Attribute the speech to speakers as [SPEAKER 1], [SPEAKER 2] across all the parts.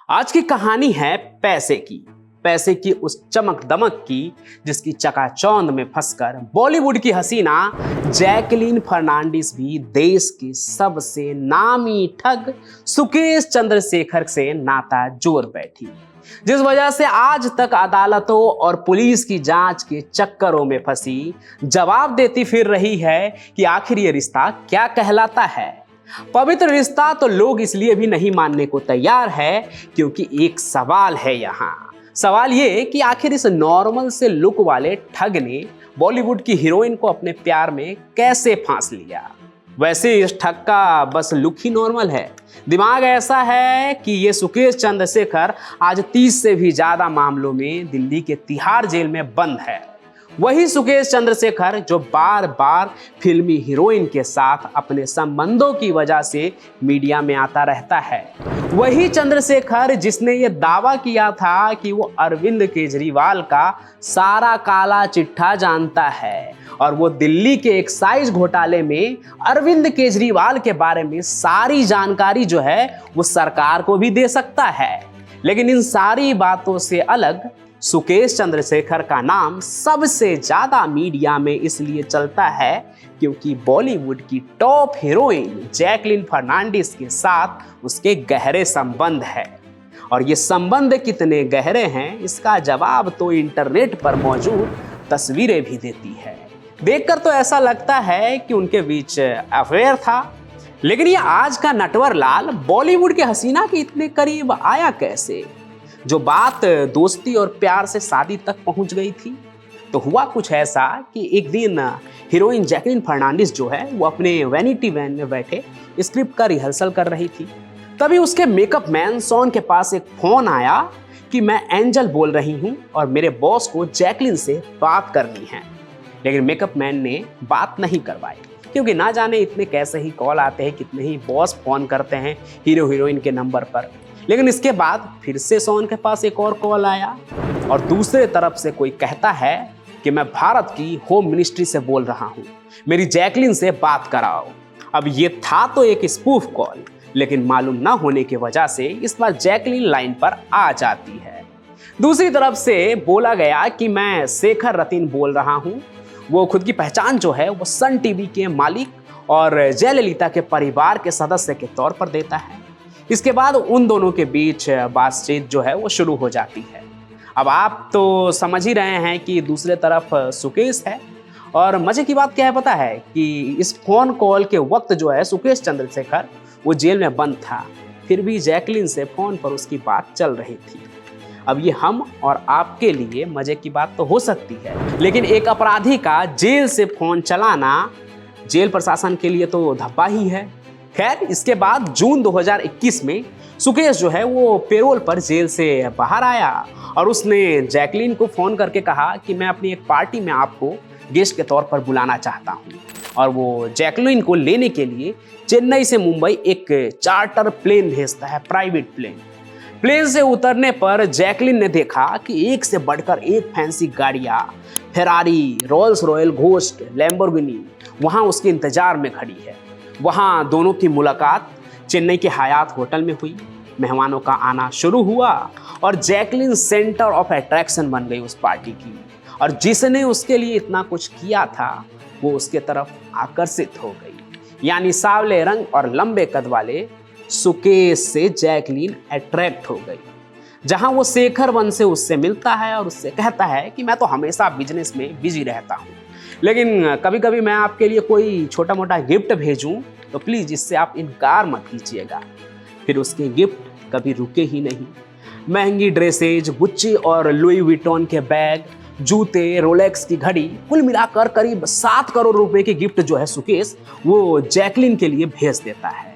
[SPEAKER 1] आज की कहानी है पैसे की उस चमक दमक की जिसकी चकाचौंध में फंसकर बॉलीवुड की हसीना जैकलीन फर्नांडिस भी देश की सबसे नामी ठग सुकेश चंद्रशेखर से नाता जोड़ बैठी, जिस वजह से आज तक अदालतों और पुलिस की जांच के चक्करों में फंसी जवाब देती फिर रही है कि आखिर ये रिश्ता क्या कहलाता है। पवित्र रिश्ता तो लोग इसलिए भी नहीं मानने को तैयार है क्योंकि एक सवाल है यहाँ। सवाल ये कि आखिर इस नॉर्मल से लुक वाले ठग ने बॉलीवुड की हीरोइन को अपने प्यार में कैसे फांस लिया। वैसे इस ठग का बस लुक ही नॉर्मल है, दिमाग ऐसा है कि ये सुकेश चंद्रशेखर आज 30 से भी ज्यादा मामलों में दिल्ली के तिहाड़ जेल में बंद है। वही सुकेश चंद्रशेखर जो बार बार फिल्मी हीरोइन के साथ अपने संबंधों की वजह से मीडिया में आता रहता है। वही चंद्रशेखर जिसने ये दावा किया था कि वो अरविंद केजरीवाल का सारा काला चिट्ठा जानता है और वो दिल्ली के एक्साइज घोटाले में अरविंद केजरीवाल के बारे में सारी जानकारी जो है वो सरकार को भी दे सकता है। लेकिन इन सारी बातों से अलग सुकेश चंद्रशेखर का नाम सबसे ज्यादा मीडिया में इसलिए चलता है क्योंकि बॉलीवुड की टॉप हीरोइन जैकलीन फर्नांडिस के साथ उसके गहरे संबंध है। और ये संबंध कितने गहरे हैं इसका जवाब तो इंटरनेट पर मौजूद तस्वीरें भी देती है। देखकर तो ऐसा लगता है कि उनके बीच अफेयर था, लेकिन ये आज का नटवर लाल बॉलीवुड के हसीना के इतने करीब आया कैसे? जो बात दोस्ती और प्यार से शादी तक पहुंच गई थी, तो हुआ कुछ ऐसा कि एक दिन हीरोइन जैकलीन फर्नांडिस जो है वो अपने वैनिटी वैन में बैठे स्क्रिप्ट का रिहर्सल कर रही थी। तभी उसके मेकअप मैन शॉन के पास एक फोन आया कि मैं एंजल बोल रही हूँ और मेरे बॉस को जैकलीन से बात करनी है। लेकिन मेकअप मैन ने बात नहीं करवाई क्योंकि ना जाने इतने कैसे ही कॉल आते हैं, कितने ही बॉस फोन करते हैं हीरो हीरोइन के नंबर पर। लेकिन इसके बाद फिर से शॉन के पास एक और कॉल आया और दूसरे तरफ से कोई कहता है कि मैं भारत की होम मिनिस्ट्री से बोल रहा हूँ, मेरी जैकलीन से बात कराओ। अब ये था तो एक स्पूफ कॉल, लेकिन मालूम ना होने की वजह से इस बार जैकलीन लाइन पर आ जाती है। दूसरी तरफ से बोला गया कि मैं शेखर रतन बोल रहा हूँ। वो खुद की पहचान जो है वो सन टीवी के मालिक और जयललिता के परिवार के सदस्य के तौर पर देता है। इसके बाद उन दोनों के बीच बातचीत जो है वो शुरू हो जाती है। अब आप तो समझ ही रहे हैं कि दूसरे तरफ सुकेश है और मजे की बात क्या है पता है कि इस फोन कॉल के वक्त जो है सुकेश चंद्रशेखर वो जेल में बंद था, फिर भी जैकलीन से फोन पर उसकी बात चल रही थी। अब ये हम और आपके लिए मजे की बात तो हो सकती है, लेकिन एक अपराधी का जेल से फोन चलाना जेल प्रशासन के लिए तो धब्बा ही है। खैर, इसके बाद जून 2021 में सुकेश जो है वो पेरोल पर जेल से बाहर आया और उसने जैकलीन को फ़ोन करके कहा कि मैं अपनी एक पार्टी में आपको गेस्ट के तौर पर बुलाना चाहता हूँ। और वो जैकलीन को लेने के लिए चेन्नई से मुंबई एक चार्टर प्लेन भेजता है, प्राइवेट प्लेन। प्लेन से उतरने पर जैकलीन ने देखा कि एक से बढ़कर एक फैंसी गाड़ियाँ, Ferrari, Rolls Royal, Ghost, Lamborghini वहाँ उसके इंतजार में खड़ी है। वहाँ दोनों की मुलाकात चेन्नई के हयात होटल में हुई। मेहमानों का आना शुरू हुआ और जैकलीन सेंटर ऑफ अट्रैक्शन बन गई उस पार्टी की। और जिसने उसके लिए इतना कुछ किया था वो उसके तरफ आकर्षित हो गई। यानी सांवले रंग और लंबे कद वाले सुकेश से जैकलीन अट्रैक्ट हो गई। जहाँ वो शेखर वन से उससे मिलता है और उससे कहता है कि मैं तो हमेशा बिजनेस में बिजी रहता हूँ, लेकिन कभी कभी मैं आपके लिए कोई छोटा मोटा गिफ्ट भेजूं तो प्लीज़ इससे आप इनकार मत कीजिएगा। फिर उसके गिफ्ट कभी रुके ही नहीं। महंगी ड्रेसेज, गुच्ची और लुई विटॉन के बैग, जूते, रोलेक्स की घड़ी, कुल मिलाकर करीब 7 करोड़ रुपए के गिफ्ट जो है सुकेश वो जैकलीन के लिए भेज देता है।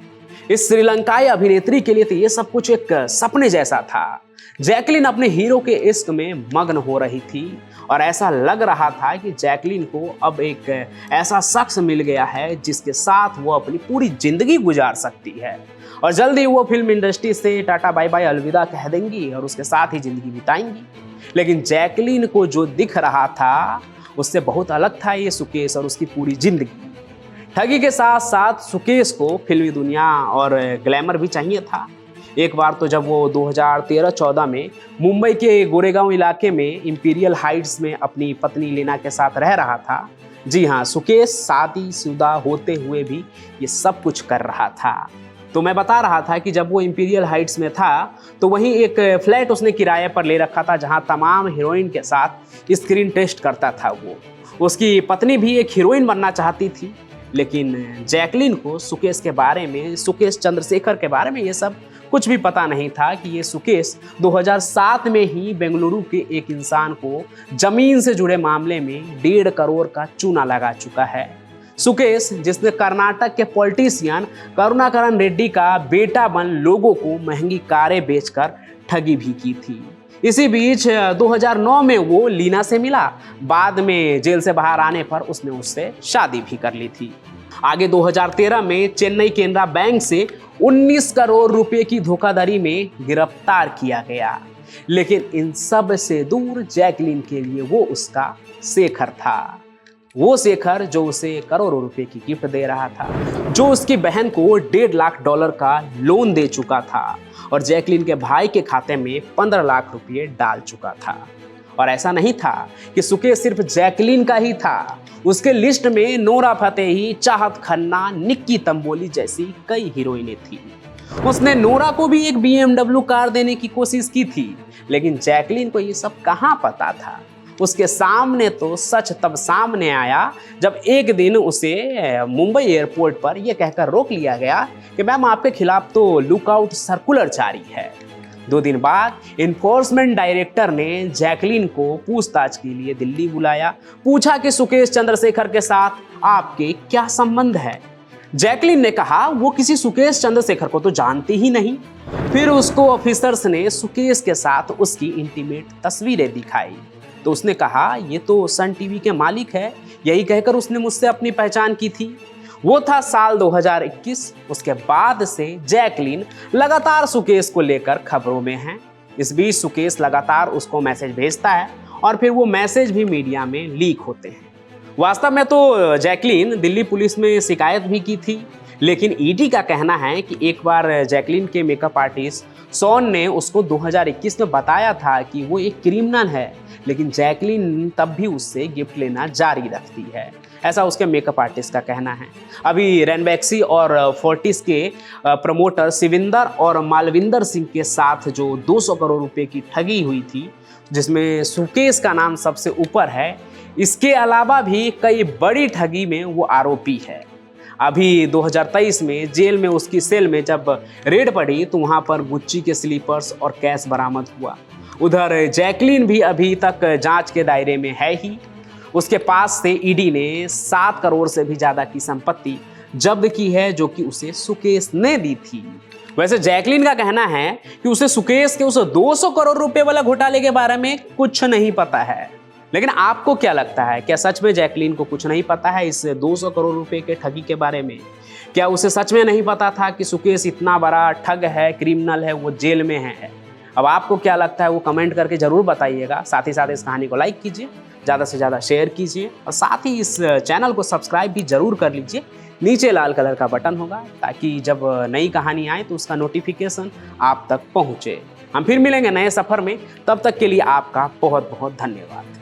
[SPEAKER 1] इस श्रीलंकाई अभिनेत्री के लिए तो ये सब कुछ एक सपने जैसा था। जैकलीन अपने हीरो के इश्क में मग्न हो रही थी और ऐसा लग रहा था कि जैकलीन को अब एक ऐसा शख्स मिल गया है जिसके साथ वो अपनी पूरी जिंदगी गुजार सकती है और जल्दी वो फिल्म इंडस्ट्री से टाटा बाय बाय अलविदा कह देंगी और उसके साथ ही जिंदगी बिताएंगी। लेकिन जैकलीन को जो दिख रहा था उससे बहुत अलग था ये सुकेश और उसकी पूरी जिंदगी। ठगी के साथ साथ सुकेश को फिल्मी दुनिया और ग्लैमर भी चाहिए था, एक बार तो जब वो 2013-14 में मुंबई के गोरेगांव इलाके में इंपीरियल हाइट्स में अपनी पत्नी लीना के साथ रह रहा था। जी हाँ, सुकेश शादीशुदा होते हुए भी ये सब कुछ कर रहा था। तो मैं बता रहा था कि जब वो इंपीरियल हाइट्स में था तो वहीं एक फ्लैट उसने किराए पर ले रखा था जहां तमाम हीरोइन के साथ स्क्रीन टेस्ट करता था। वो उसकी पत्नी भी एक हीरोइन बनना चाहती थी, लेकिन जैकलीन को सुकेश के बारे में, सुकेश चंद्रशेखर के बारे में ये सब कुछ भी पता नहीं था कि ये सुकेश 2007 में ही बेंगलुरु के एक इंसान को जमीन से जुड़े मामले में 1.5 करोड़ का चूना लगा चुका है। सुकेश, जिसने कर्नाटक के पॉलिटिशियन करुणाकरण रेड्डी का बेटा बन लोगों को महंगी कारें बेचकर ठगी भी की थी। इसी बीच 2009 में वो लीना से मिला। बाद में जेल से बाहर आने पर उसने उससे शादी भी कर ली थी। आगे 2013 में चेन्नई केनरा बैंक से 19 करोड़ रुपए की धोखाधड़ी में गिरफ्तार किया गया। लेकिन इन सब से दूर जैकलीन के लिए वो उसका शेखर था। वो शेखर जो उसे करोड़ों रुपए की गिफ्ट दे रहा था, जो उसकी बहन को $1.5 लाख का लोन दे चुका था और जैकलीन के भाई के खाते में 15 लाख रुपए डाल चुका था। और ऐसा नहीं था कि सुकेश सिर्फ जैकलीन का ही था। उसके लिस्ट में नोरा फतेही, चाहत खन्ना, निक्की तंबोली जैसी कई हीरोइनें थी। उसने नोरा को भी एक BMW कार देने की कोशिश की थी, लेकिन जैकलीन को ये सब कहाँ पता था। उसके सामने तो सच तब सामने आया जब एक दिन उसे मुंबई एयरपोर्ट पर यह कहकर रोक लिया गया कि मैम, आपके खिलाफ तो लुकआउट सर्कुलर जारी है। 2 दिन बाद इन्फोर्समेंट डायरेक्टर ने जैकलीन को पूछताछ के लिए दिल्ली बुलाया। पूछा कि सुकेश चंद्रशेखर के साथ आपके क्या संबंध है। जैकलीन ने कहा वो किसी सुकेश चंद्रशेखर को तो जानती ही नहीं। फिर उसको ऑफिसर्स ने सुकेश के साथ उसकी इंटीमेट तस्वीरें दिखाई तो उसने कहा ये तो सन टीवी के मालिक है। यही कहकर उसने मुझसे अपनी पहचान की थी। वो था साल 2021। उसके बाद से जैकलीन लगातार सुकेश को लेकर खबरों में है। इस बीच सुकेश लगातार उसको मैसेज भेजता है और फिर वो मैसेज भी मीडिया में लीक होते हैं। वास्तव में तो जैकलीन दिल्ली पुलिस में शिकायत भी की थी, लेकिन ईडी का कहना है कि एक बार जैकलीन के मेकअप आर्टिस्ट सॉन ने उसको 2021 में बताया था कि वो एक क्रिमिनल है, लेकिन जैकलीन तब भी उससे गिफ्ट लेना जारी रखती है। ऐसा उसके मेकअप आर्टिस्ट का कहना है। अभी रैनबैक्सी और फोर्टिस के प्रमोटर शिविंदर और मालविंदर सिंह के साथ जो 200 करोड़ रुपए की ठगी हुई थी, जिसमें सुकेश का नाम सबसे ऊपर है, इसके अलावा भी कई बड़ी ठगी में वो आरोपी है। अभी 2023 में जेल में उसकी सेल में जब रेड पड़ी तो वहाँ पर गुच्ची के स्लीपर्स और कैश बरामद हुआ। उधर जैकलीन भी अभी तक जांच के दायरे में है ही। उसके पास से ईडी ने 7 करोड़ से भी ज़्यादा की संपत्ति जब्त की है, जो कि उसे सुकेश ने दी थी। वैसे जैकलीन का कहना है कि उसे सुकेश के उस 200 करोड़ रुपए वाला घोटाले के बारे में कुछ नहीं पता है। लेकिन आपको क्या लगता है, क्या सच में जैकलीन को कुछ नहीं पता है इस 200 करोड़ रुपए के ठगी के बारे में? क्या उसे सच में नहीं पता था कि सुकेश इतना बड़ा ठग है, क्रिमिनल है, वो जेल में है? अब आपको क्या लगता है वो कमेंट करके ज़रूर बताइएगा। साथ ही साथ इस कहानी को लाइक कीजिए, ज़्यादा से ज़्यादा शेयर कीजिए और साथ ही इस चैनल को सब्सक्राइब भी ज़रूर कर लीजिए। नीचे लाल कलर का बटन होगा ताकि जब नई कहानी आए तो उसका नोटिफिकेशन आप तक पहुँचे। हम फिर मिलेंगे नए सफ़र में, तब तक के लिए आपका बहुत बहुत धन्यवाद।